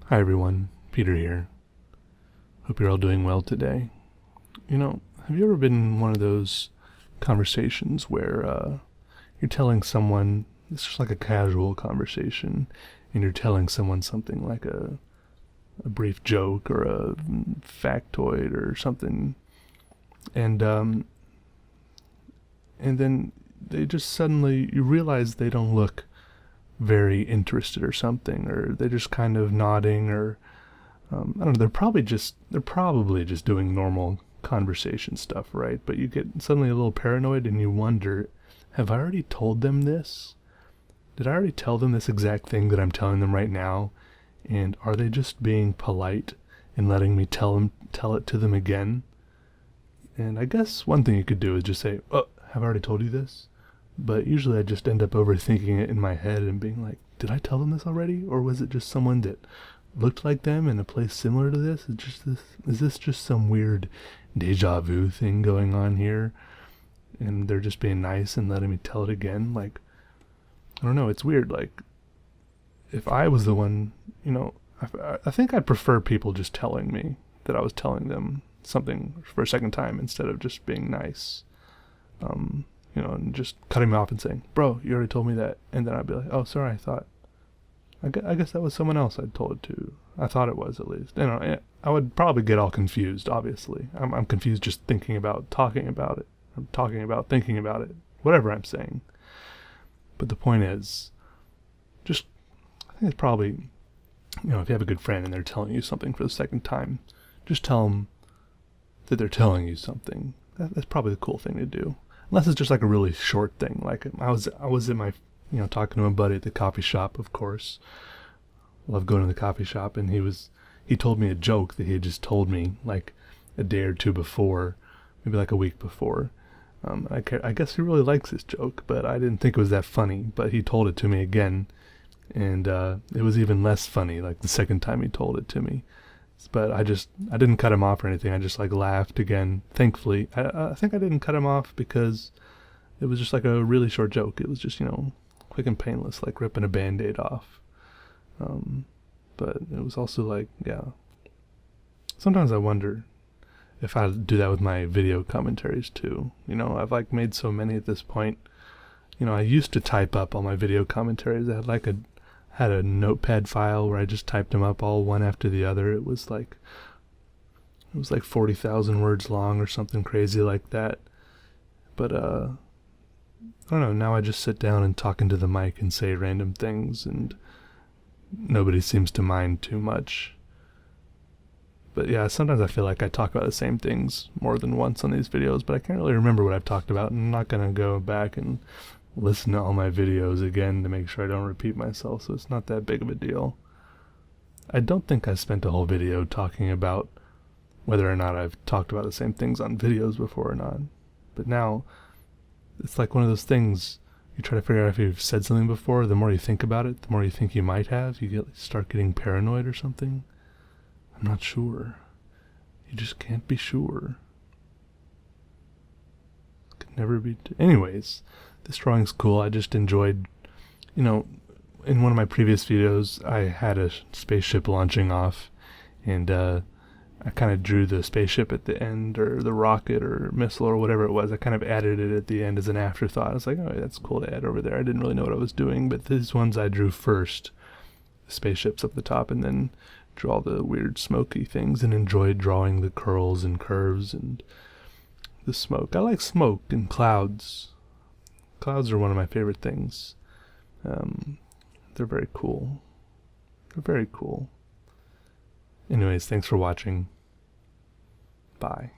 Hi everyone, Peter here. Hope you're all doing well today. Have you ever been in one of those conversations where you're telling someone, it's just like a casual conversation, and you're telling someone something like a brief joke or a factoid or something, and then they just suddenly, you realize they don't look very interested or something, or they're just kind of nodding, or I don't know. They're probably just doing normal conversation stuff, right? But you get suddenly a little paranoid, and you wonder, have I already told them this? Did I already tell them this exact thing that I'm telling them right now? And are they just being polite and letting me tell it to them again? And I guess one thing you could do is just say, "Oh, have I already told you this?" But usually I just end up overthinking it in my head and being like, did I tell them this already? Or was it just someone that looked like them in a place similar to this? Is this just some weird deja vu thing going on here? And they're just being nice and letting me tell it again? Like, I don't know, it's weird. Like, if I was the one, I think I'd prefer people just telling me that I was telling them something for a second time instead of just being nice. And just cutting me off and saying, "Bro, you already told me that." And then I'd be like, "Oh, sorry, I guess that was someone else I'd told it to. I thought it was, at least." I would probably get all confused, obviously. I'm confused just thinking about talking about it. I'm talking about thinking about it. Whatever I'm saying. But the point is, I think it's probably, if you have a good friend and they're telling you something for the second time, just tell them that they're telling you something. That's probably the cool thing to do. Unless it's just like a really short thing. Like I was in my, talking to a buddy at the coffee shop, of course. Love going to the coffee shop, and he told me a joke that he had just told me like a day or two before, maybe like a week before. I guess he really likes this joke, but I didn't think it was that funny. But he told it to me again, and it was even less funny, like the second time he told it to me. But I didn't cut him off or anything. I just like laughed again. Thankfully, I think I didn't cut him off because it was just like a really short joke. It was just, quick and painless, like ripping a Band-Aid off. But it was also like, yeah. Sometimes I wonder if I do that with my video commentaries too. I've like made so many at this point. I used to type up all my video commentaries. I had a notepad file where I just typed them up all one after the other. It was like 40,000 words long or something crazy like that. But I don't know, now I just sit down and talk into the mic and say random things, and nobody seems to mind too much. But yeah, sometimes I feel like I talk about the same things more than once on these videos, but I can't really remember what I've talked about, and I'm not going to go back and listen to all my videos again to make sure I don't repeat myself, so it's not that big of a deal. I don't think I spent a whole video talking about whether or not I've talked about the same things on videos before or not. But now, it's like one of those things, you try to figure out if you've said something before, the more you think about it, the more you think you might have, start getting paranoid or something. I'm not sure. You just can't be sure. Could never be... Anyways, this drawing's cool. I just enjoyed, in one of my previous videos, I had a spaceship launching off, and I kind of drew the spaceship at the end, or the rocket, or missile, or whatever it was. I kind of added it at the end as an afterthought. I was like, oh, that's cool to add over there. I didn't really know what I was doing, but these ones I drew first, the spaceships up the top, and then drew all the weird smoky things, and enjoyed drawing the curls and curves and the smoke. I like smoke and clouds. Clouds are one of my favorite things. They're very cool. They're very cool. Anyways, thanks for watching. Bye.